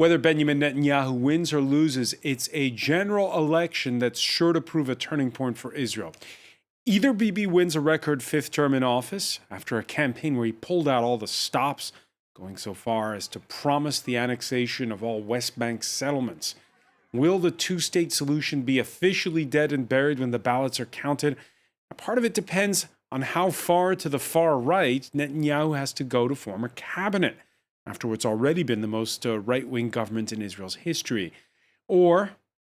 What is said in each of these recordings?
Whether Benjamin Netanyahu wins or loses, it's a general election that's sure to prove a turning point for Israel. Either Bibi wins a record fifth term in office after a campaign where he pulled out all the stops, going so far as to promise the annexation of all West Bank settlements. Will the two-state solution be officially dead and buried when the ballots are counted? Part of it depends on how far to the far right Netanyahu has to go to form a cabinet, after what's already been the most right-wing government in Israel's history. Or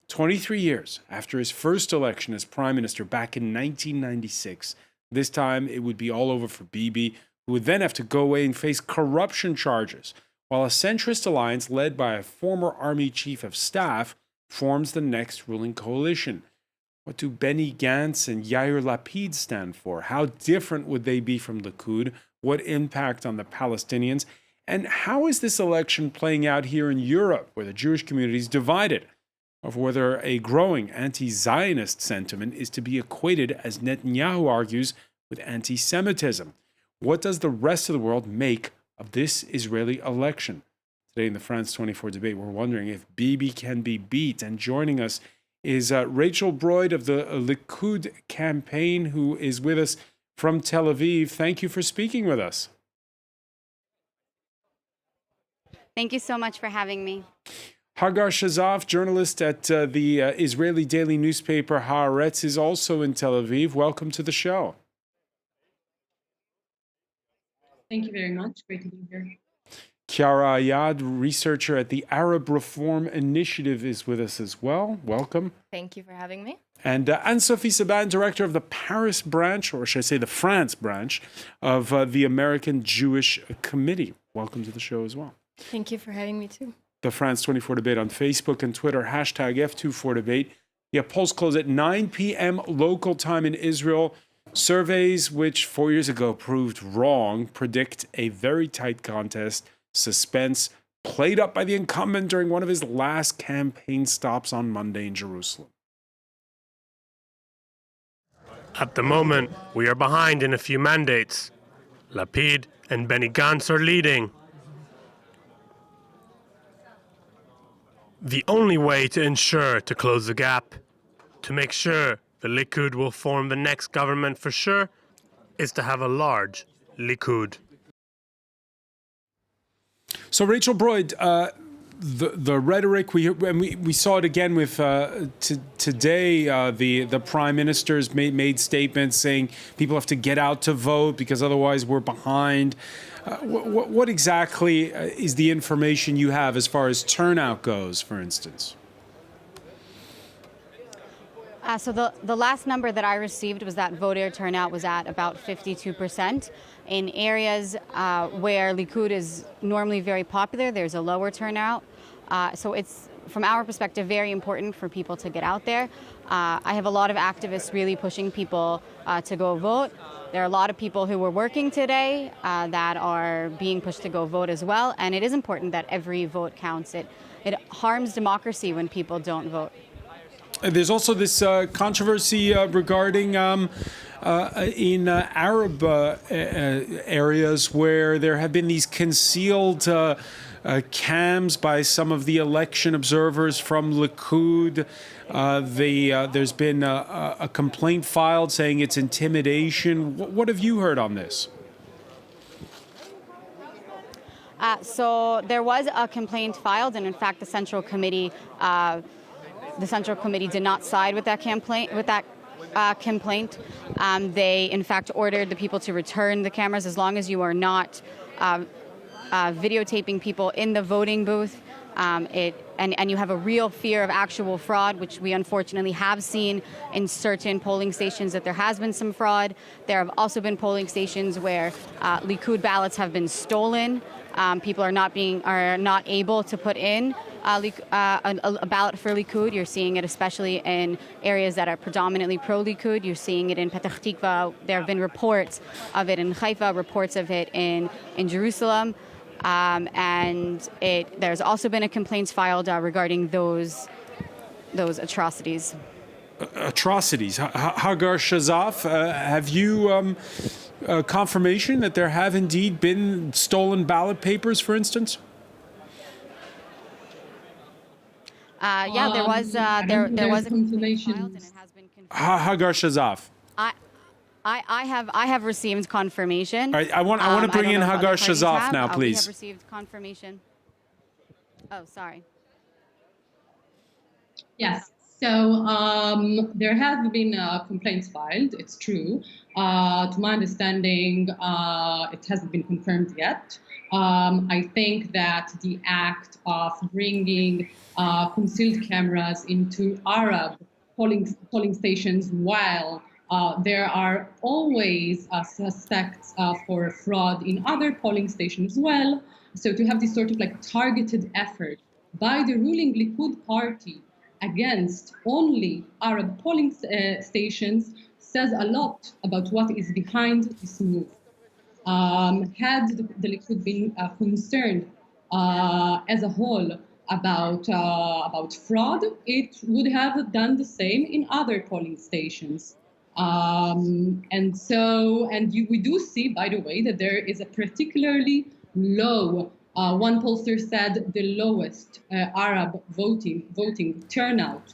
23 years after his first election as prime minister back in 1996, this time it would be all over for Bibi, who would then have to go away and face corruption charges, while a centrist alliance led by a former army chief of staff forms the next ruling coalition. What do Benny Gantz and Yair Lapid stand for? How different would they be from Likud? What impact on the Palestinians? And how is this election playing out here in Europe, where the Jewish community is divided over whether a growing anti-Zionist sentiment is to be equated, as Netanyahu argues, with anti-Semitism? What does the rest of the world make of this Israeli election? Today in the France 24 debate, we're wondering if Bibi can be beat. And joining us is Rachel Broyd of the Likud campaign, who is with us from Tel Aviv. Thank you for speaking with us. Thank you so much for having me. HAGAR SHEZAF, journalist at the Israeli daily newspaper Haaretz, is also in Tel Aviv. Welcome to the show. Thank you very much. Great to be here. Chiara Ayad, researcher at the Arab Reform Initiative, is with us as well. Welcome. Thank you for having me. And Anne-Sophie Saban, director of the Paris branch, or should I say the France branch, of the American Jewish Committee. Welcome to the show as well. Thank you for having me too. The France 24 debate on Facebook and Twitter, hashtag F24debate. Yeah, polls close at 9 p.m. local time in Israel. Surveys, which 4 years ago proved wrong, predict a very tight contest. Suspense played up by the incumbent during one of his last campaign stops on Monday in Jerusalem. At the moment, we are behind in a few mandates. Lapid and Benny Gantz are leading. The only way to ensure to close the gap, to make sure the Likud will form the next government for sure, is to have a large Likud. So, Rachel Broyd, the rhetoric, we saw it again with today, the prime minister's made statements saying people have to get out to vote because otherwise we're behind. What exactly is the information you have as far as turnout goes, for instance? So the last number that I received was that voter turnout was at about 52%. In areas where Likud is normally very popular, there's a lower turnout. So it's, from our perspective, very important for people to get out there. I have a lot of activists really pushing people to go vote. There are a lot of people who were working today that are being pushed to go vote as well. And it is important that every vote counts. It harms democracy when people don't vote. There's also this controversy regarding in Arab areas where there have been these concealed cams by some of the election observers from Likud. There's been a complaint filed saying it's intimidation. What have you heard on this? So there was a complaint filed, and in fact, the Central Committee did not side with that complaint. They, in fact, ordered the people to return the cameras as long as you are not videotaping people in the voting booth. And you have a real fear of actual fraud, which we unfortunately have seen in certain polling stations that there has been some fraud. There have also been polling stations where Likud ballots have been stolen. People are not able to put in a ballot for Likud. You're seeing it especially in areas that are predominantly pro-Likud. You're seeing it in Petach Tikva. There have been reports of it in Haifa, reports of it in Jerusalem. And there's also been a complaint filed regarding those atrocities. Atrocities. Hagar SHEZAF, have you confirmation that there have indeed been stolen ballot papers, for instance? Yeah, there was I don't think there there's was a complaint confirmation. filed, and it has been confirmed. Hagar SHEZAF. I have received confirmation. All right, I want to bring don't in know if Hagar other parties SHEZAF have. now, We have please. received confirmation. Oh, sorry. Yes. So there have been complaints filed. It's true. To my understanding, it hasn't been confirmed yet. I think that the act of bringing concealed cameras into Arab polling stations while there are always suspects for fraud in other polling stations as well. So to have this sort of like targeted effort by the ruling Likud party against only Arab polling stations says a lot about what is behind this move. Had the Likud been concerned as a whole about fraud, it would have done the same in other polling stations. We do see, by the way, that there is a particularly low. One pollster said the lowest Arab voting turnout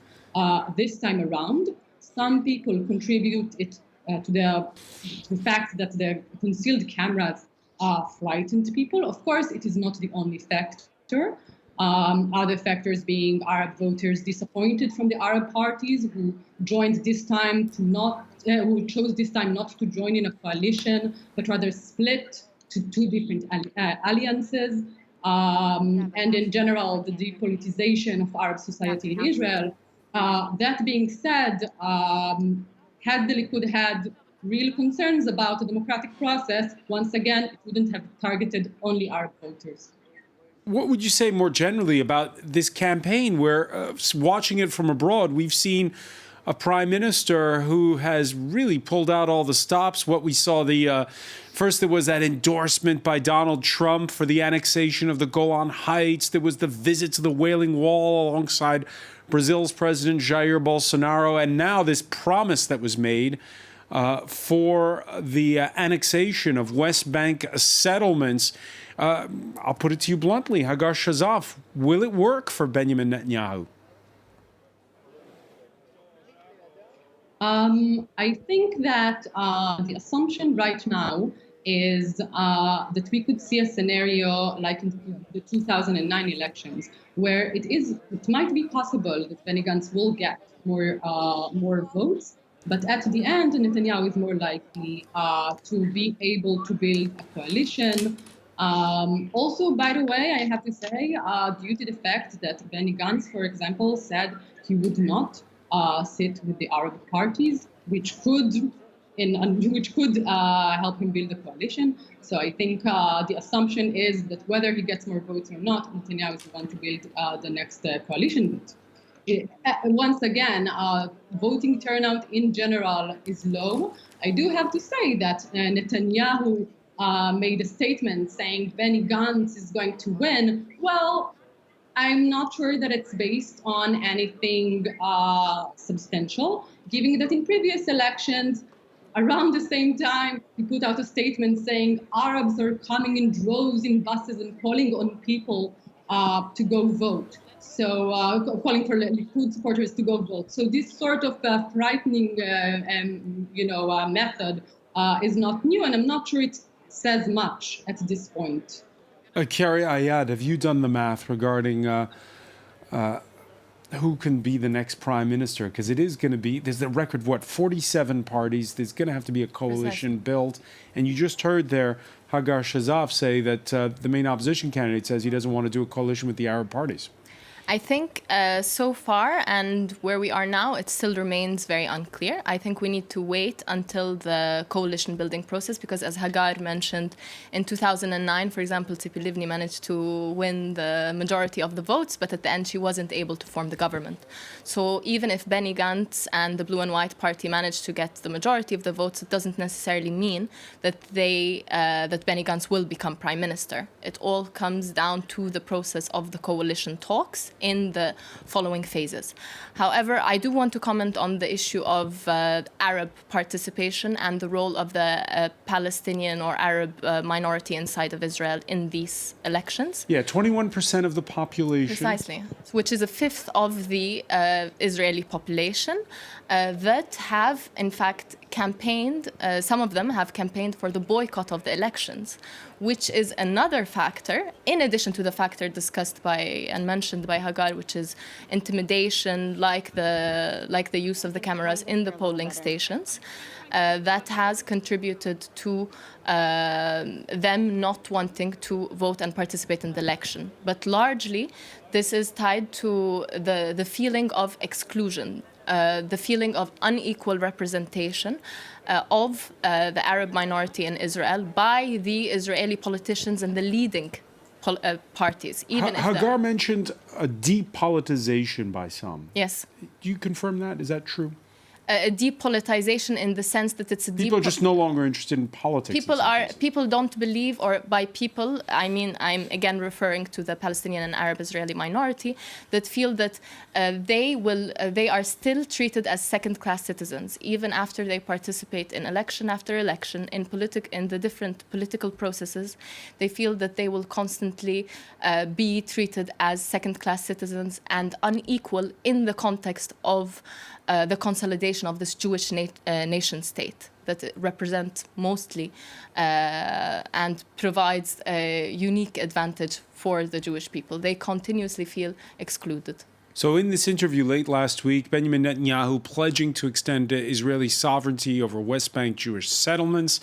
this time around. Some people contribute it to the fact that the concealed cameras frightened people. Of course, it is not the only factor. Other factors being Arab voters disappointed from the Arab parties who joined this time who chose this time not to join in a coalition, but rather split to two different alliances. And in general, the depolitization of Arab society in Israel. That being said, had the Likud had real concerns about the democratic process, once again, it wouldn't have targeted only Arab voters. What would you say more generally about this campaign where, watching it from abroad, we've seen a prime minister who has really pulled out all the stops? What we saw, first there was that endorsement by Donald Trump for the annexation of the Golan Heights. There was the visit to the Wailing Wall alongside Brazil's President Jair Bolsonaro. And now this promise that was made for the annexation of West Bank settlements. I'll put it to you bluntly, Hagar SHEZAF, will it work for Benjamin Netanyahu? I think that the assumption right now is that we could see a scenario like in the 2009 elections, where it might be possible that Benny Gantz will get more votes, but at the end, Netanyahu is more likely to be able to build a coalition. Also, by the way, I have to say, due to the fact that Benny Gantz, for example, said he would not sit with the Arab parties, which could help him build a coalition. So I think the assumption is that whether he gets more votes or not, Netanyahu is the one to build the next coalition. Once again, voting turnout in general is low. I do have to say that Netanyahu made a statement saying Benny Gantz is going to win. Well, I'm not sure that it's based on anything substantial, given that in previous elections, around the same time, he put out a statement saying Arabs are coming in droves in buses and calling on people to go vote. So calling for Likud supporters to go vote. So this sort of frightening, method is not new, and I'm not sure it says much at this point. Carrie Ayad, have you done the math regarding who can be the next prime minister? Because it is going to be, there's a record of what, 47 parties. There's going to have to be a coalition built. And you just heard there Hagar SHEZAF say that the main opposition candidate says he doesn't want to do a coalition with the Arab parties. I think so far and where we are now, it still remains very unclear. I think we need to wait until the coalition building process, because as Hagar mentioned, in 2009, for example, Tzipi Livni managed to win the majority of the votes, but at the end she wasn't able to form the government. So even if Benny Gantz and the Blue and White Party managed to get the majority of the votes, it doesn't necessarily mean that that Benny Gantz will become prime minister. It all comes down to the process of the coalition talks in the following phases. However, I do want to comment on the issue of Arab participation and the role of the Palestinian or Arab minority inside of Israel in these elections. Yeah, 21% of the population. Precisely, which is a fifth of the Israeli population that have, in fact, campaigned, some of them have campaigned for the boycott of the elections, which is another factor, in addition to the factor discussed by and mentioned by Hagar, which is intimidation, like the use of the cameras in the polling stations, that has contributed to them not wanting to vote and participate in the election. But largely, this is tied to the feeling of exclusion, the feeling of unequal representation of the Arab minority in Israel by the Israeli politicians and the leading parties. Even Hagar mentioned a depolitization by some. Yes. Do you confirm that? Is that true? A depolitization in the sense that it's a people are just no longer interested in politics. People don't believe, or by people I mean I'm again referring to the Palestinian and Arab Israeli minority, that feel that they are still treated as second-class citizens even after they participate in election after election in the different political processes. They feel that they will constantly be treated as second-class citizens and unequal in the context of the consolidation of this Jewish nation state that represents mostly and provides a unique advantage for the Jewish people. They continuously feel excluded. So in this interview late last week, Benjamin Netanyahu pledging to extend Israeli sovereignty over West Bank Jewish settlements,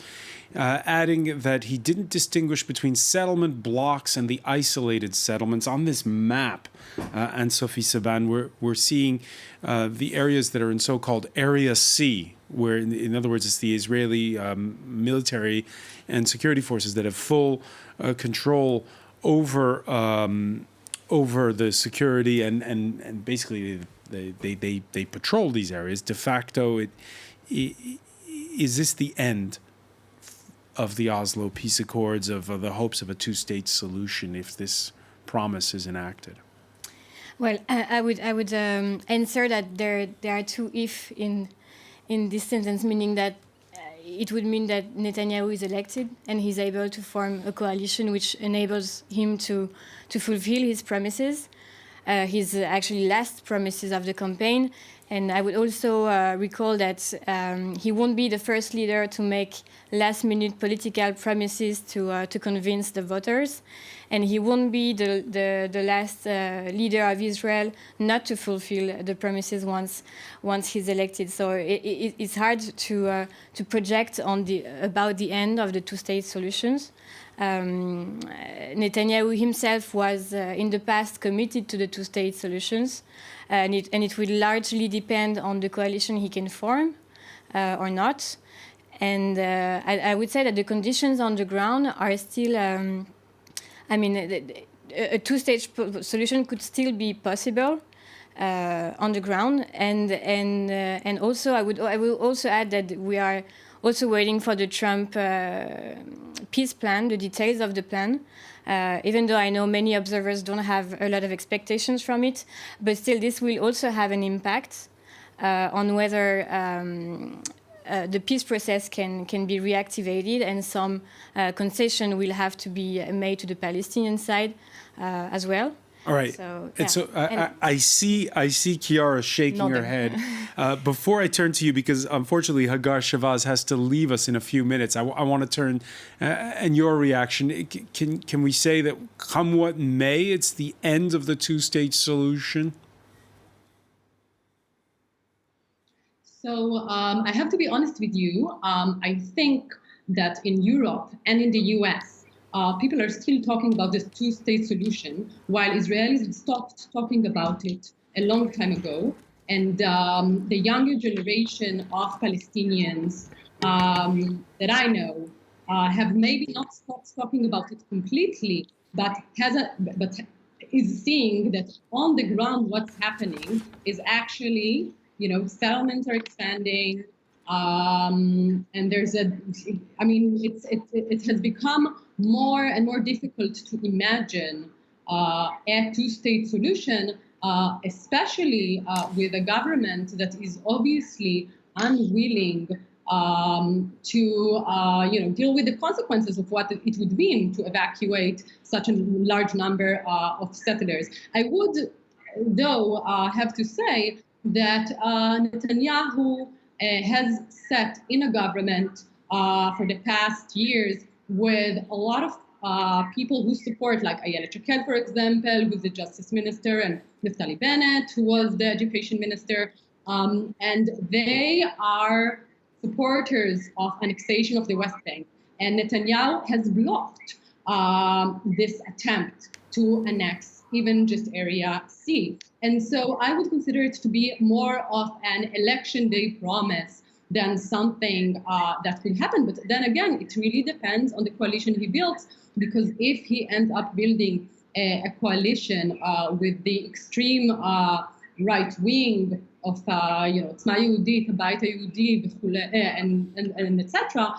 adding that he didn't distinguish between settlement blocks and the isolated settlements. On this map, and Sophie Saban, we're seeing the areas that are in so-called Area C, where, in other words, it's the Israeli military and security forces that have full control over the security and basically they patrol these areas. De facto, is this the end of the Oslo peace accords, of the hopes of a two-state solution if this promise is enacted? Well, I would answer that there are two if in this sentence, meaning that it would mean that Netanyahu is elected and he's able to form a coalition which enables him to fulfill his promises, his actually last promises of the campaign. And I would also recall that he won't be the first leader to make last-minute political promises to convince the voters, and he won't be the last leader of Israel not to fulfill the promises once he's elected. So it's hard to project about the end of the two-state solutions. Netanyahu himself was in the past committed to the two-state solutions, and it will largely depend on the coalition he can form or not. And I would say that the conditions on the ground are still, a two-stage solution could still be possible on the ground. And also I will also add that we are also waiting for the Trump peace plan, the details of the plan, even though I know many observers don't have a lot of expectations from it. But still, this will also have an impact on whether the peace process can be reactivated, and some concession will have to be made to the Palestinian side as well. All right. So, yeah. And so I see Chiara shaking her head. Before I turn to you, because unfortunately Hagar Shavaz has to leave us in a few minutes, I want to turn and your reaction. Can we say that come what may, it's the end of the two-state solution? So I have to be honest with you. I think that in Europe and in the US, people are still talking about this two-state solution, while Israelis had stopped talking about it a long time ago. And the younger generation of Palestinians that I know have maybe not stopped talking about it completely, but is seeing that on the ground what's happening is actually, settlements are expanding, and there's it has become more and more difficult to imagine a two-state solution especially with a government that is obviously unwilling to deal with the consequences of what it would mean to evacuate such a large number of settlers. I would, though, have to say that Netanyahu has sat in a government for the past years with a lot of people who support, like Ayelet Shaked, for example, who's the justice minister, and Naftali Bennett, who was the education minister. And they are supporters of annexation of the West Bank. And Netanyahu has blocked this attempt to annex even just Area C. And so I would consider it to be more of an election day promise than something that could happen. But then again, it really depends on the coalition he builds, because if he ends up building a coalition with the extreme right wing of Tzma Yehudit, Habayit Yehudi, and etc.,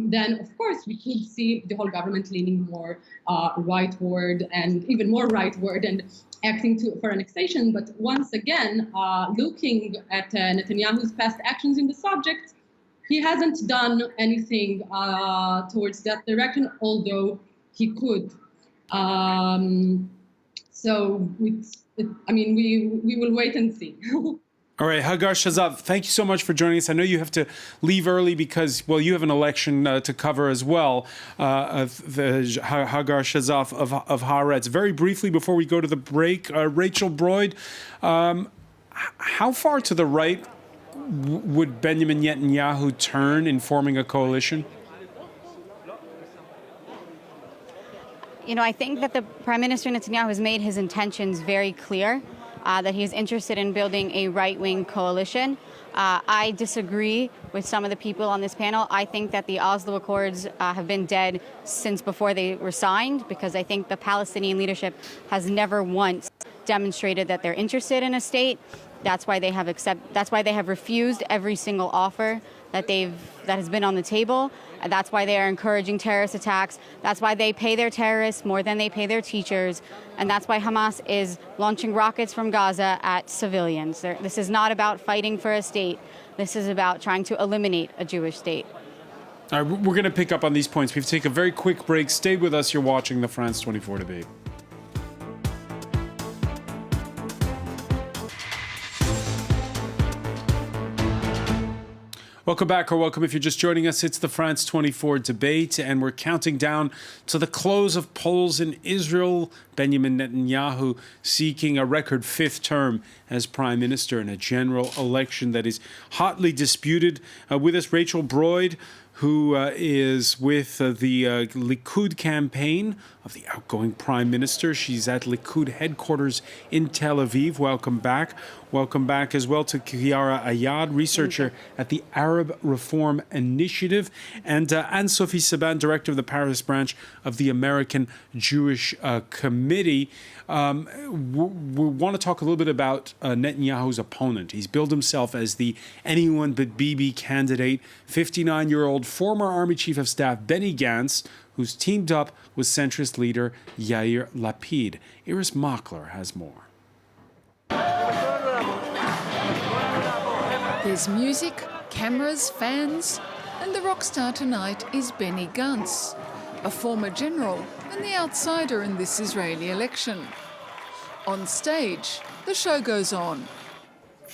then of course we could see the whole government leaning more rightward and even more rightward and acting for annexation. But once again, looking at Netanyahu's past actions in the subject, he hasn't done anything towards that direction, although he could. So we will wait and see. All right, Hagar SHEZAF, thank you so much for joining us. I know you have to leave early because, well, you have an election to cover as well. The Hagar SHEZAF of Haaretz. Very briefly before we go to the break, Rachel Broyd, how far to the right would Benjamin Netanyahu turn in forming a coalition? I think that the Prime Minister Netanyahu has made his intentions very clear, that he is interested in building a right-wing coalition. I disagree with some of the people on this panel. I think that the Oslo Accords have been dead since before they were signed, because I think the Palestinian leadership has never once demonstrated that they're interested in a state. That's why they have refused every single offer that has been on the table. And that's why they are encouraging terrorist attacks. That's why they pay their terrorists more than they pay their teachers. And that's why Hamas is launching rockets from Gaza at civilians. This is not about fighting for a state. This is about trying to eliminate a Jewish state. All right, we're going to pick up on these points. We have to take a very quick break. Stay with us. You're watching the France 24 debate. Welcome back, or welcome if you're just joining us. It's the France 24 debate, and we're counting down to the close of polls in Israel. Benjamin Netanyahu seeking a record fifth term as prime minister in a general election that is hotly disputed. With us, Rachel Broyd, who is with the Likud campaign of the outgoing prime minister. She's at Likud headquarters in Tel Aviv. Welcome back. Welcome back as well to Kiara Ayad, researcher at the Arab Reform Initiative, and Anne-Sophie Saban, director of the Paris branch of the American Jewish Committee. We want to talk a little bit about Netanyahu's opponent. He's billed himself as the anyone but Bibi candidate, 59-year-old former Army Chief of Staff Benny Gantz, who's teamed up with centrist leader Yair Lapid. Iris Mockler has more. There's music, cameras, fans, and the rock star tonight is Benny Gantz, a former general and the outsider in this Israeli election. On stage, the show goes on.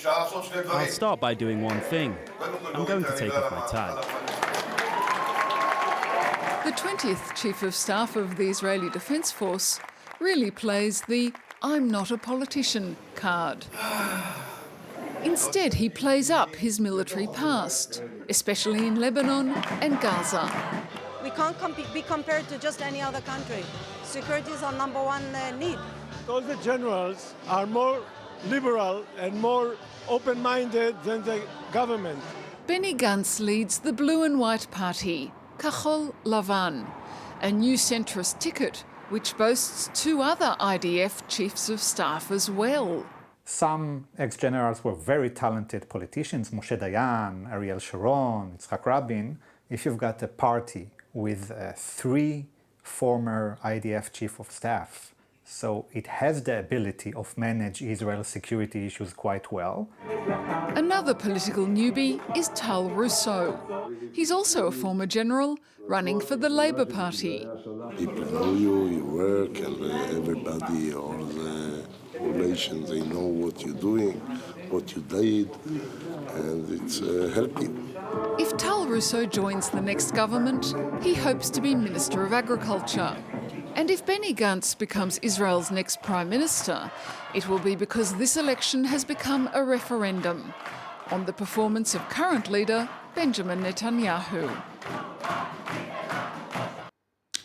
I'll start by doing one thing. I'm going to take off my tie. The 20th Chief of Staff of the Israeli Defence Force really plays the "I'm not a politician" card. Instead, he plays up his military past, especially in Lebanon and Gaza. We can't be compared to just any other country. Security is our number one need. All the generals are more liberal and more open-minded than the government. Benny Gantz leads the Blue and White Party, Kachol Lavan, a new centrist ticket which boasts two other IDF chiefs of staff as well. Some ex-generals were very talented politicians, Moshe Dayan, Ariel Sharon, Yitzhak Rabin. If you've got a party with three former IDF chief of staff, So it has the ability of manage Israel's security issues quite well. Another political newbie is Tal Russo. He's also a former general running for the Labour Party. People know you work, and everybody, all the relations, they know what you're doing, what you did, and it's helping. If Tal Russo joins the next government, he hopes to be Minister of Agriculture. And if Benny Gantz becomes Israel's next Prime Minister, it will be because this election has become a referendum on the performance of current leader Benjamin Netanyahu.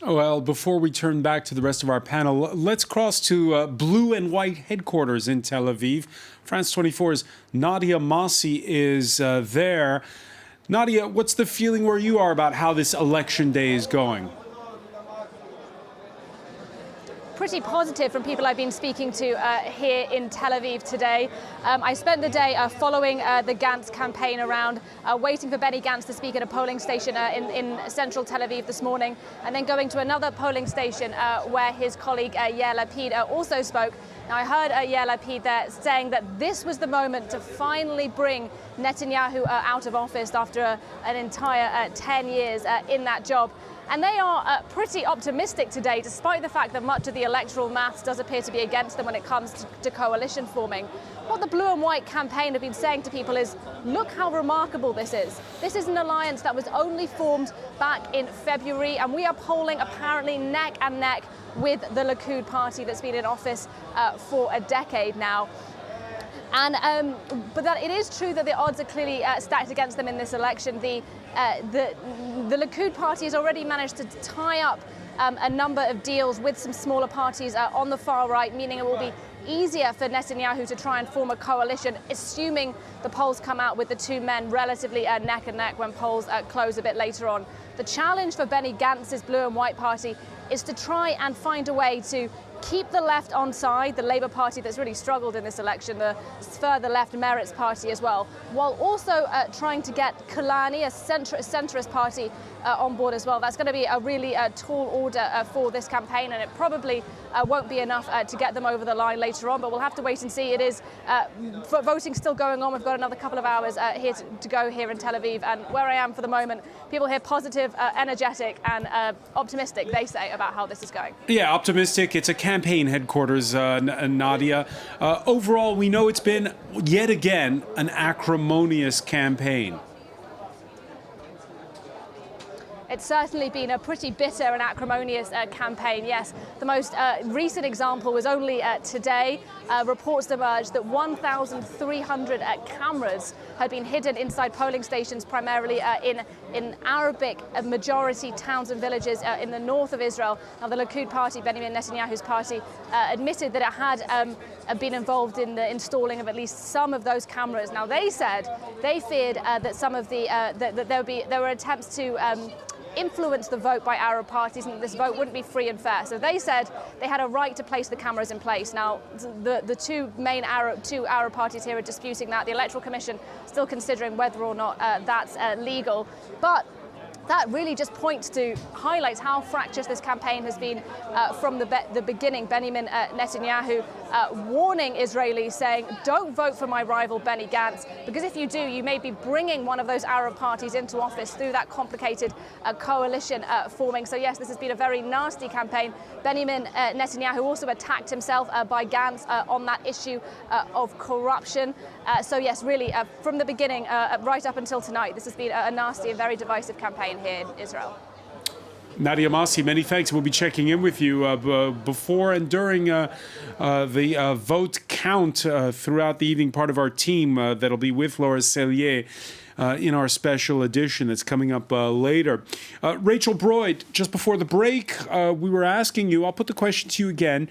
Well, before we turn back to the rest of our panel, let's cross to blue and white headquarters in Tel Aviv. France 24's Nadia Massi is there. Nadia, what's the feeling where you are about how this election day is going? Pretty positive from people I've been speaking to here in Tel Aviv today. I spent the day following the Gantz campaign around, waiting for Benny Gantz to speak at a polling station in central Tel Aviv this morning, and then going to another polling station where his colleague Yair Lapid also spoke. Now, I heard Yair Lapid there saying that this was the moment to finally bring Netanyahu out of office after an entire 10 years in that job. And they are pretty optimistic today, despite the fact that much of the electoral maths does appear to be against them when it comes to coalition forming. What the Blue and White campaign have been saying to people is, look how remarkable this is. This is an alliance that was only formed back in February, and we are polling apparently neck and neck with the Likud party that's been in office for a decade now. And but that it is true that the odds are clearly stacked against them in this election. The Likud party has already managed to tie up a number of deals with some smaller parties on the far right, meaning it will be easier for Netanyahu to try and form a coalition, assuming the polls come out with the two men relatively neck and neck when polls close a bit later on. The challenge for Benny Gantz's Blue and White party is to try and find a way to keep the left on side, the Labour Party that's really struggled in this election, the further left Meretz party as well, while also trying to get Kolani, a centrist party, on board as well. That's going to be a really tall order for this campaign, and it probably won't be enough to get them over the line later on, but we'll have to wait and see. It is voting still going on. We've got another couple of hours here to go here in Tel Aviv, and where I am for the moment, people here positive, energetic and optimistic, they say, about how this is going. Yeah, optimistic. It's a campaign headquarters, Nadia. Overall, we know it's been, yet again, an acrimonious campaign. It's certainly been a pretty bitter and acrimonious campaign, yes. The most recent example was only today. Reports emerged that 1,300 cameras had been hidden inside polling stations, primarily in Arabic majority towns and villages in the north of Israel. Now, the Likud party, Benjamin Netanyahu's party, admitted that it had been involved in the installing of at least some of those cameras. Now, they said they feared that some of the that there were attempts to influence the vote by Arab parties, and this vote wouldn't be free and fair. So they said they had a right to place the cameras in place. Now, the two main Arab parties here are disputing that. The Electoral Commission still considering whether or not that's legal. But that really just highlights how fractious this campaign has been from the beginning. Benjamin Netanyahu warning Israelis, saying, don't vote for my rival Benny Gantz, because if you do, you may be bringing one of those Arab parties into office through that complicated coalition forming. So yes, this has been a very nasty campaign. Benjamin Netanyahu also attacked himself by Gantz on that issue of corruption. So yes, really, from the beginning, right up until tonight, this has been a nasty and very divisive campaign here in Israel. Nadia Massi, many thanks. We'll be checking in with you before and during the vote count throughout the evening. Part of our team that'll be with Laura Cellier in our special edition that's coming up later. Rachel Broyd, just before the break, we were asking you, I'll put the question to you again,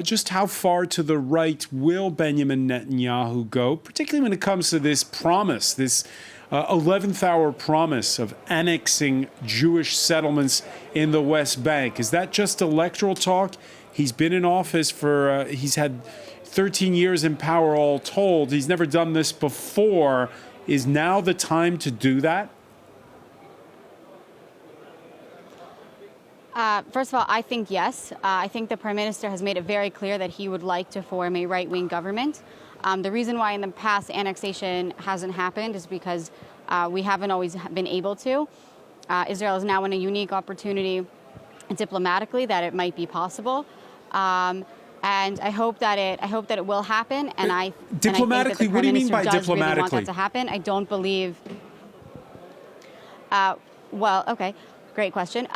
just how far to the right will Benjamin Netanyahu go, particularly when it comes to this promise, this 11th hour promise of annexing Jewish settlements in the West Bank. Is that just electoral talk? He's been in office for, he's had 13 years in power all told. He's never done this before. Is now the time to do that? First of all, I think yes. I think the Prime Minister has made it very clear that he would like to form a right-wing government. The reason why in the past annexation hasn't happened is because we haven't always been able to. Israel is now in a unique opportunity diplomatically that it might be possible. And I hope that it will happen. And I diplomatically, what do you mean by diplomatically? Really want that to happen. I don't believe. Well, okay, great question.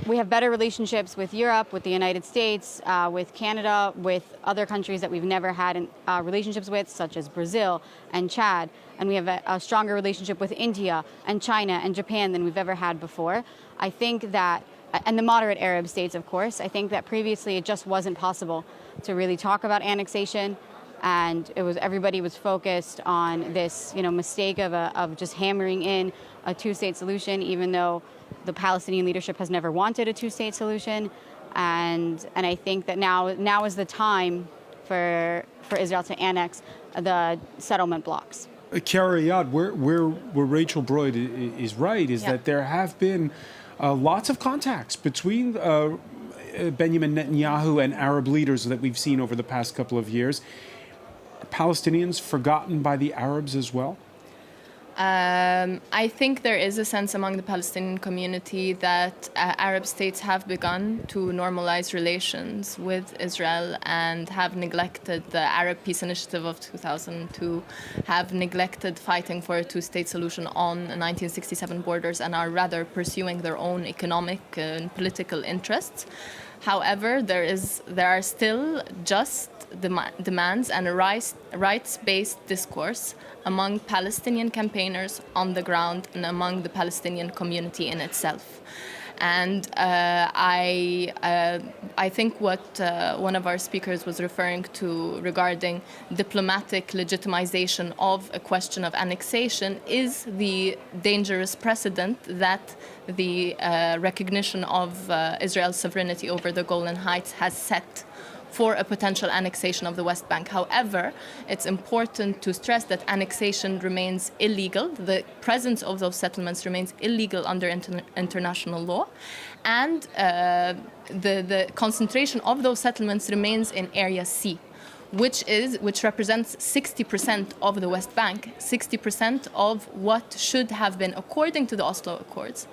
We have better relationships with Europe, with the United States, with Canada, with other countries that we've never had relationships with, such as Brazil and Chad. And we have a stronger relationship with India and China and Japan than we've ever had before. I think that, and the moderate Arab states, of course, I think that previously it just wasn't possible to really talk about annexation. And everybody was focused on this, mistake of just hammering in a two-state solution, even though the Palestinian leadership has never wanted a two-state solution. And I think that now is the time for Israel to annex the settlement blocks. Chiara Yad, where Rachel Broyd is right is that there have been lots of contacts between Benjamin Netanyahu and Arab leaders that we've seen over the past couple of years. Palestinians forgotten by the Arabs as well? I think there is a sense among the Palestinian community that Arab states have begun to normalize relations with Israel and have neglected the Arab Peace Initiative of 2002, have neglected fighting for a two-state solution on 1967 borders and are rather pursuing their own economic and political interests. However, there are still just demands and a rights-based discourse among Palestinian campaigners on the ground and among the Palestinian community in itself. And I think what one of our speakers was referring to regarding diplomatic legitimization of a question of annexation is the dangerous precedent that the recognition of Israel's sovereignty over the Golan Heights has set for a potential annexation of the West Bank. However, it's important to stress that annexation remains illegal. The presence of those settlements remains illegal under international law. And the concentration of those settlements remains in Area C, which represents 60% of the West Bank, 60% of what should have been, according to the Oslo Accords,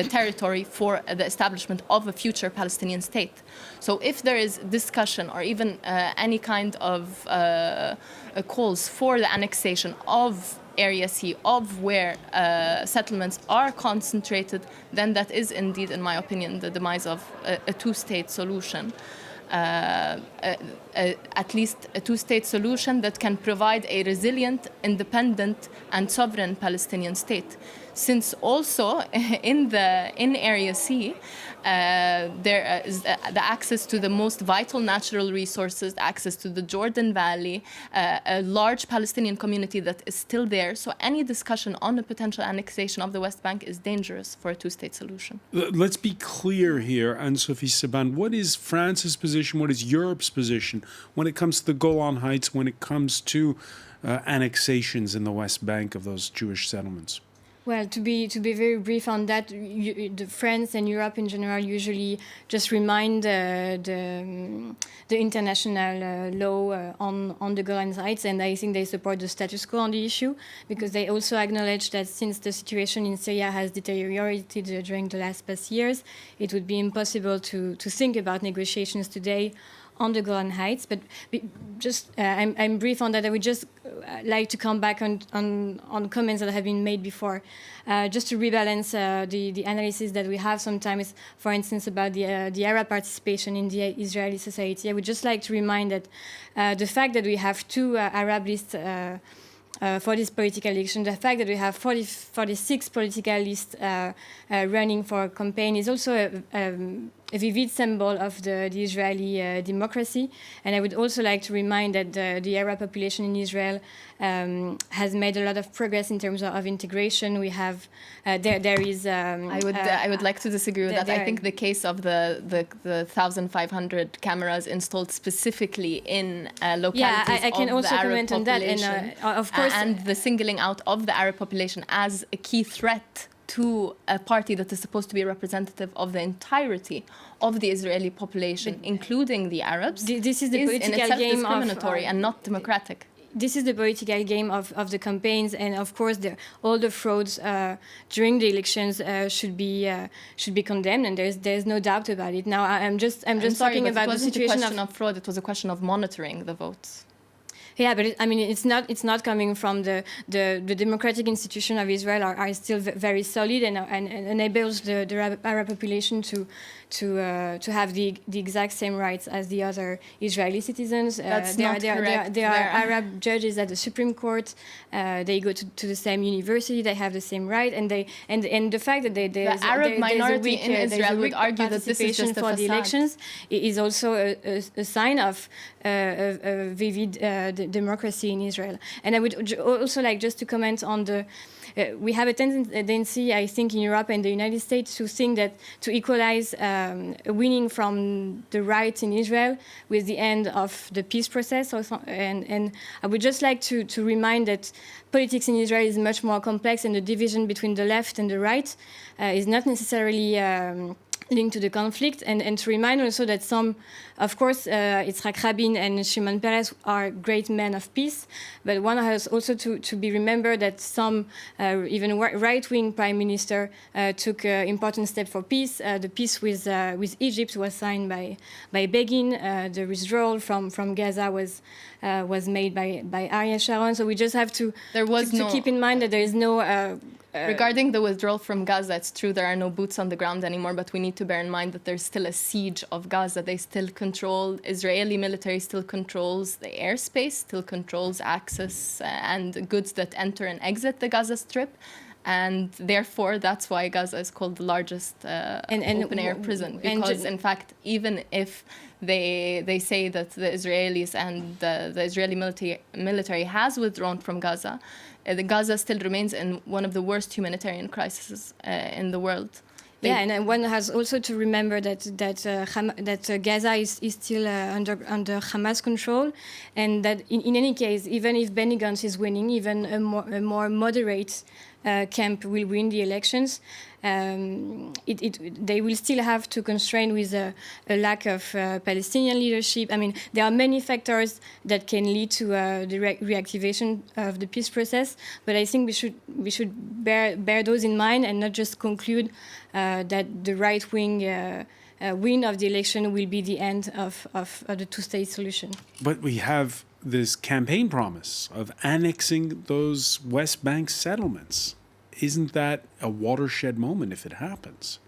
territory for the establishment of a future Palestinian state. So if there is discussion or even any kind of calls for the annexation of Area C, of where settlements are concentrated, then that is indeed, in my opinion, the demise of a two-state solution. At least a two-state solution that can provide a resilient, independent, and sovereign Palestinian state. Since also in Area C, there is the access to the most vital natural resources, access to the Jordan Valley, a large Palestinian community that is still there. So any discussion on the potential annexation of the West Bank is dangerous for a two-state solution. Let's be clear here, Anne-Sophie Seban. What is France's position? What is Europe's position when it comes to the Golan Heights, when it comes to annexations in the West Bank of those Jewish settlements? Well, to be very brief on that, France and Europe in general usually just remind the international law on the Golan Heights, and I think they support the status quo on the issue because they also acknowledge that since the situation in Syria has deteriorated during the past years, it would be impossible to think about negotiations today on the Golan Heights. But just I'm brief on that. I would just like to come back on comments that have been made before, just to rebalance the analysis that we have sometimes, for instance, about the Arab participation in the Israeli society. I would just like to remind that the fact that we have two Arab lists for this political election, the fact that we have 46 political lists running for a campaign is also a vivid symbol of the Israeli democracy. And I would also like to remind that the Arab population in Israel has made a lot of progress in terms of integration. We have there is. I would like to disagree with that. I think the case of the 1,500 cameras installed specifically in localities. Yeah, I can of also the Arab comment on that. And of course, and the singling out of the Arab population as a key threat to a party that is supposed to be representative of the entirety of the Israeli population, including the Arabs, this is the political in itself game discriminatory and not democratic. This is the political game of the campaigns, and of course, all the frauds during the elections should be condemned, and there's no doubt about it. Now, I'm just talking about the situation it wasn't a question of fraud; it was a question of monitoring the votes. Yeah, but it's not coming from the democratic institutions of Israel are still very solid and enables the Arab population to have the exact same rights as the other Israeli citizens. That's not correct. There are Arab judges at the Supreme Court. They go to the same university. They have the same right, and the fact that the Arab minority in Israel would argue that this is just a for the elections is also a sign of a vivid democracy in Israel. And I would also like just to comment on the. We have a tendency, I think, in Europe and the United States to think that to equalize winning from the right in Israel with the end of the peace process. And I would just like to remind that politics in Israel is much more complex, and the division between the left and the right is not necessarily linked to the conflict, and to remind also that some, of course, Yitzhak Rabin and Shimon Peres are great men of peace, but one has also to be remembered that some, even right-wing prime minister took important steps for peace. The peace with Egypt was signed by Begin. The withdrawal from Gaza was made by Ariel Sharon. So we just have to keep in mind that there is no. Regarding the withdrawal from Gaza, it's true there are no boots on the ground anymore, but we need to bear in mind that there's still a siege of Gaza. They still control, Israeli military still controls the airspace, still controls access and goods that enter and exit the Gaza Strip. And therefore, that's why Gaza is called the largest open-air prison. Because, in fact, even if they say that the Israelis and the Israeli military has withdrawn from Gaza, Gaza still remains in one of the worst humanitarian crises in the world. And one has also to remember that Gaza is still under Hamas control, and that in any case, even if Benny Gantz is winning, even a more moderate camp will win the elections. They will still have to constrain with a lack of Palestinian leadership. I mean, there are many factors that can lead to the reactivation of the peace process, but I think we should bear those in mind and not just conclude that the right-wing win of the election will be the end of the two-state solution. But we have this campaign promise of annexing those West Bank settlements. Isn't that a watershed moment if it happens?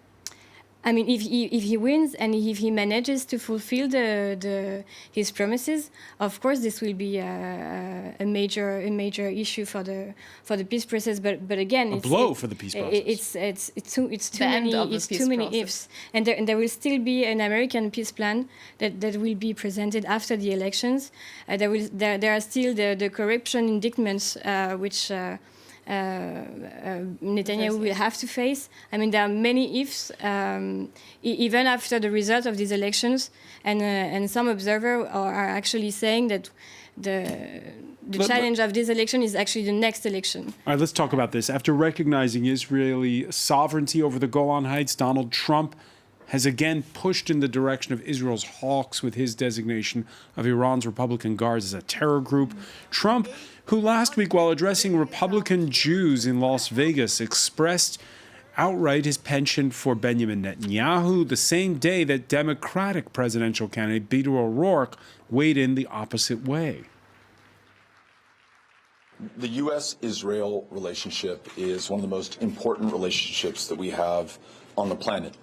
I mean, if he wins and if he manages to fulfill his promises, of course this will be a major issue for the peace process. But again, it's a blow for the peace process. It's too many ifs, and there will still be an American peace plan that will be presented after the elections. There are still the corruption indictments which. Netanyahu will have to face. I mean, there are many ifs, even after the result of these elections, and some observers are actually saying that the challenge of this election is actually the next election. All right, let's talk about this. After recognizing Israeli sovereignty over the Golan Heights, Donald Trump has again pushed in the direction of Israel's hawks with his designation of Iran's Republican Guards as a terror group. Trump, who last week, while addressing Republican Jews in Las Vegas, expressed outright his penchant for Benjamin Netanyahu, the same day that Democratic presidential candidate Beto O'Rourke weighed in the opposite way. The U.S.-Israel relationship is one of the most important relationships that we have on the planet.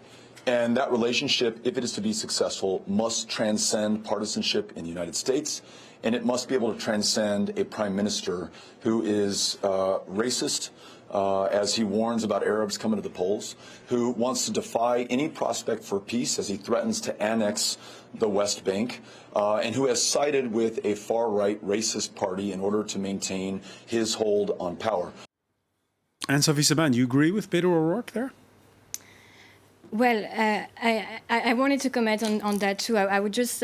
And that relationship, if it is to be successful, must transcend partisanship in the United States, and it must be able to transcend a prime minister who is racist, as he warns about Arabs coming to the polls, who wants to defy any prospect for peace as he threatens to annex the West Bank, and who has sided with a far-right racist party in order to maintain his hold on power. And Sophie Saban, you agree with Beto O'Rourke there? Well, I wanted to comment on that too. I would just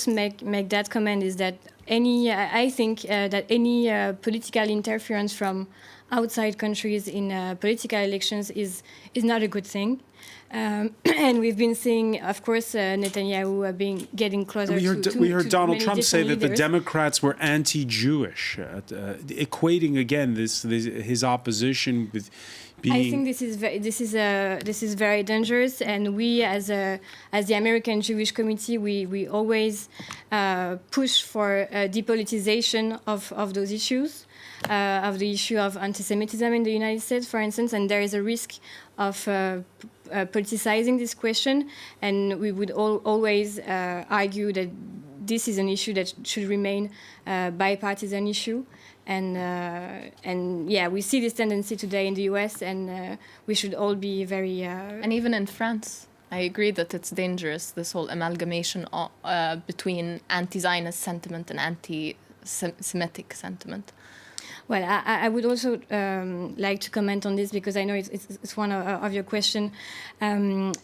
make that comment is that I think that any political interference from outside countries in political elections is not a good thing. And we've been seeing, of course, Netanyahu getting closer we heard Donald Trump say that leaders. the Democrats were anti-Jewish, equating again his opposition with being. I think this is very dangerous, and we, as the American Jewish Committee, we always push for depolitization of those issues, of the issue of anti-Semitism in the United States, for instance, and there is a risk of politicizing this question, and we would always argue that this is an issue that should remain a bipartisan issue. And yeah, we see this tendency today in the US, and we should all be very... And even in France, I agree that it's dangerous, this whole amalgamation between anti-Zionist sentiment and anti-Semitic sentiment. Well, I would also like to comment on this because I know it's one of your questions. And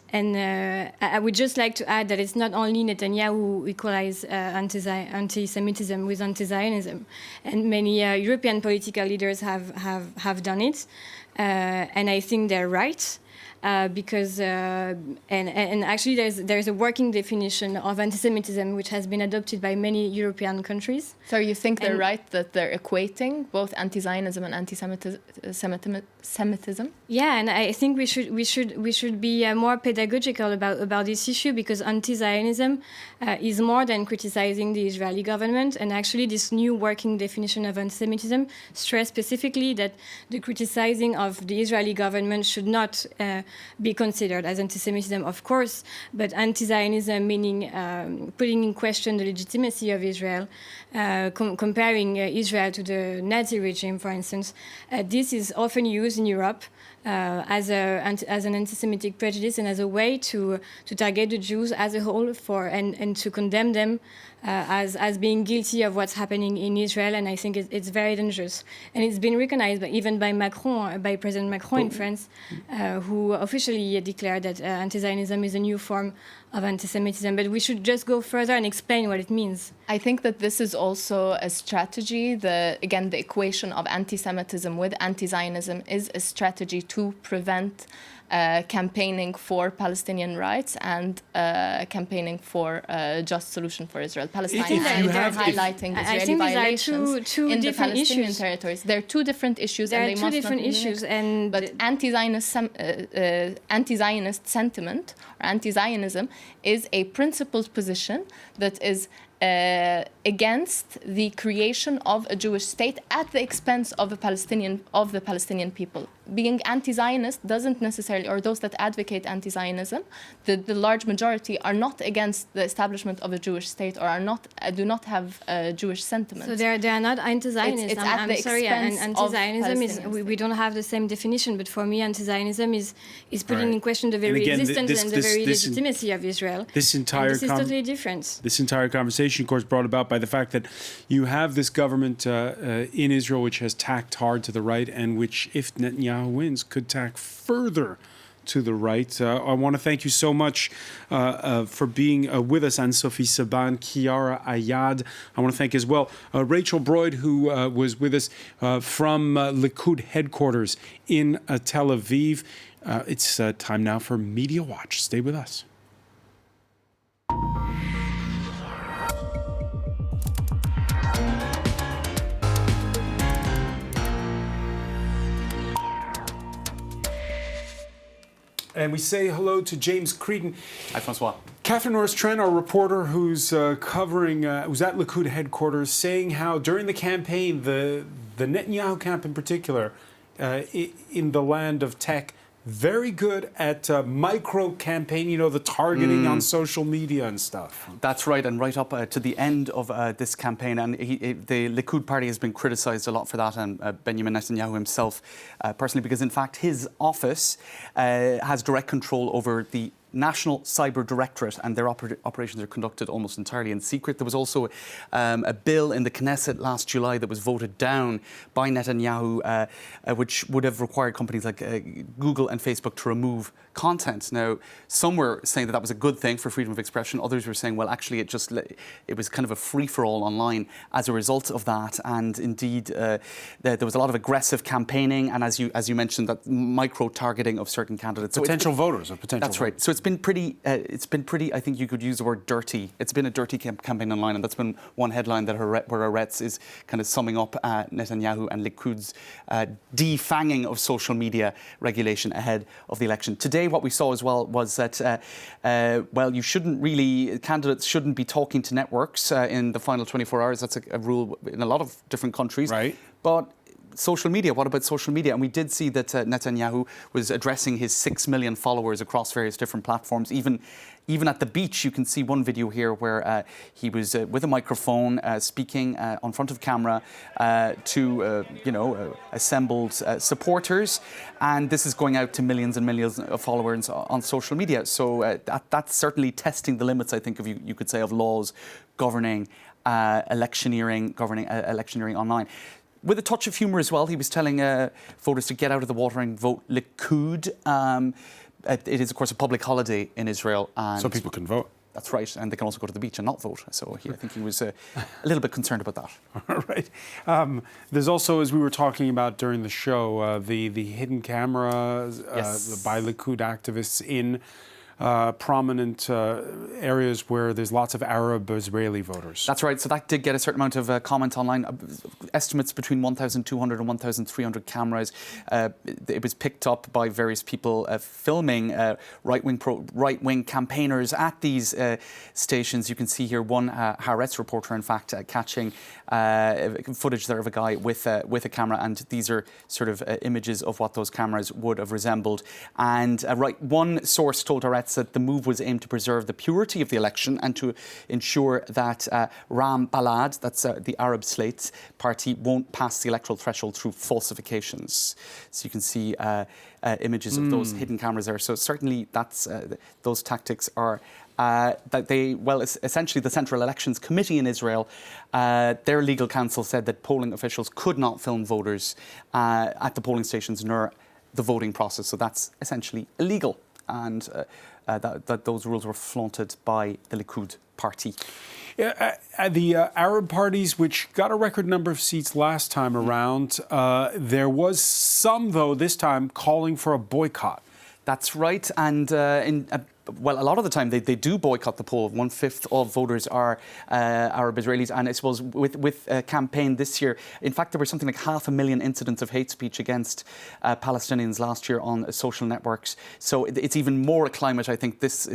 I would just like to add that it's not only Netanyahu who equalized anti-Semitism with anti-Zionism. And many European political leaders have done it. And I think they're right. Because and actually there's a working definition of anti-Semitism which has been adopted by many European countries. So you think they're right that they're equating both anti-Zionism and anti-Semitism? Yeah, and I think we should be more pedagogical about this issue, because anti-Zionism is more than criticizing the Israeli government, and actually this new working definition of anti-Semitism stressed specifically that the criticizing of the Israeli government should not be considered as anti-Semitism, of course, but anti-Zionism meaning putting in question the legitimacy of Israel, comparing Israel to the Nazi regime, for instance. This is often used in Europe as an anti-Semitic prejudice and as a way to target the Jews as a whole and to condemn them as being guilty of what's happening in Israel. And I think it's very dangerous. And it's been recognized even by President Macron in France, who officially declared that anti-Zionism is a new form of anti-Semitism. But we should just go further and explain what it means. I think that this is also a strategy. The equation of anti-Semitism with anti-Zionism is a strategy to prevent campaigning for Palestinian rights and campaigning for a just solution for Israel. Palestine, and they're highlighting Israeli violations in the Palestinian territories. They're two different issues, and they must not be mixed. But anti-Zionist sentiment or anti-Zionism is a principled position that is against the creation of a Jewish state at the expense of the Palestinian people. Being anti-Zionist doesn't necessarily, or those that advocate anti-Zionism, the large majority are not against the establishment of a Jewish state, or do not have Jewish sentiments. So they are not anti-Zionist. It's at the sorry, expense anti-Zionism is we don't have the same definition, but for me, anti-Zionism is putting in question the very existence and the very legitimacy of Israel. This is totally different. This entire conversation, of course, brought about by the fact that you have this government in Israel which has tacked hard to the right, and which, if Netanyahu wins, could tack further to the right. I want to thank you so much for being with us, Anne-Sophie Saban, Kiara Ayad. I want to thank as well Rachel Broyd, who was with us from Likud headquarters in Tel Aviv. It's time now for Media Watch. Stay with us. And we say hello to James Creedon. Hi, Francois. Catherine Norris-Trent, our reporter who's covering, who's at Likud headquarters, saying how during the campaign, the Netanyahu camp in particular, in the land of tech, very good at micro-campaign, the targeting on social media and stuff. That's right, and right up to the end of this campaign. And the Likud party has been criticised a lot for that, and Benjamin Netanyahu himself personally, because in fact his office has direct control over the National Cyber Directorate, and their operations are conducted almost entirely in secret. There was also a bill in the Knesset last July that was voted down by Netanyahu, which would have required companies like Google and Facebook to remove content. Now, some were saying that was a good thing for freedom of expression. Others were saying, well, actually, it was kind of a free-for-all online as a result of that. And indeed, there was a lot of aggressive campaigning, and as you mentioned, that micro-targeting of certain candidates. Potential voters of potential. That's right. So it's been pretty. I think you could use the word dirty. It's been a dirty campaign online, and that's been one headline that Haaretz is kind of summing up Netanyahu and Likud's defanging of social media regulation ahead of the election. Today, what we saw as well was that, candidates shouldn't be talking to networks in the final 24 hours. That's a rule in a lot of different countries. Right. But social media, what about social media? And we did see that Netanyahu was addressing his 6 million followers across various different platforms. Even at the beach, you can see one video here where he was with a microphone speaking on front of camera to assembled supporters, and this is going out to millions and millions of followers on social media. So that's certainly testing the limits, I think, you could say, of laws governing electioneering online. With a touch of humour as well, he was telling voters to get out of the water and vote Likud. It is, of course, a public holiday in Israel. And so people can vote. That's right. And they can also go to the beach and not vote. So I think he was a little bit concerned about that. All right. There's also, as we were talking about during the show, the hidden cameras by Likud activists in prominent areas where there's lots of Arab Israeli voters. That's right. So that did get a certain amount of comment online. Estimates between 1,200 and 1,300 cameras. It was picked up by various people filming right-wing campaigners at these stations. You can see here one Haaretz reporter, in fact, catching footage there of a guy with a camera, and these are sort of images of what those cameras would have resembled. And one source told Haaretz that the move was aimed to preserve the purity of the election and to ensure that Ram Balad, that's the Arab Slate party, won't pass the electoral threshold through falsifications. So you can see images of those hidden cameras there. So certainly that's those tactics are essentially the Central Elections Committee in Israel, their legal counsel said that polling officials could not film voters at the polling stations nor the voting process. So that's essentially illegal. And that those rules were flaunted by the Likud party. The Arab parties, which got a record number of seats last time around, there was some, though, this time calling for a boycott. That's right. And a lot of the time they do boycott the poll. 1/5 of voters are Arab Israelis. And I suppose with a campaign this year, in fact, there were something like 500,000 incidents of hate speech against Palestinians last year on social networks. So it's even more a climate, I think, this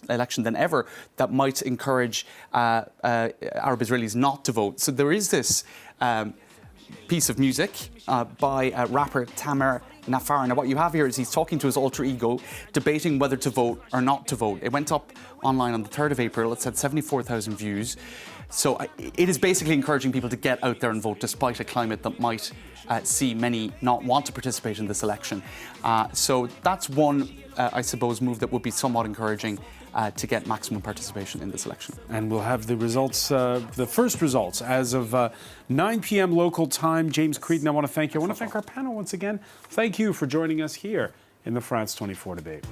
election than ever that might encourage Arab Israelis not to vote. So there is this piece of music by rapper Tamer Nafar. Now, what you have here is he's talking to his alter ego, debating whether to vote or not to vote. It went up online on the 3rd of April. It's had 74,000 views. So it is basically encouraging people to get out there and vote, despite a climate that might see many not want to participate in this election. So that's one, I suppose, move that would be somewhat encouraging to get maximum participation in this election. And we'll have the results, the first results, as of 9 p.m. local time. James Creedon, I want to thank you. I want to thank our panel once again. Thank you for joining us here in the France 24 debate.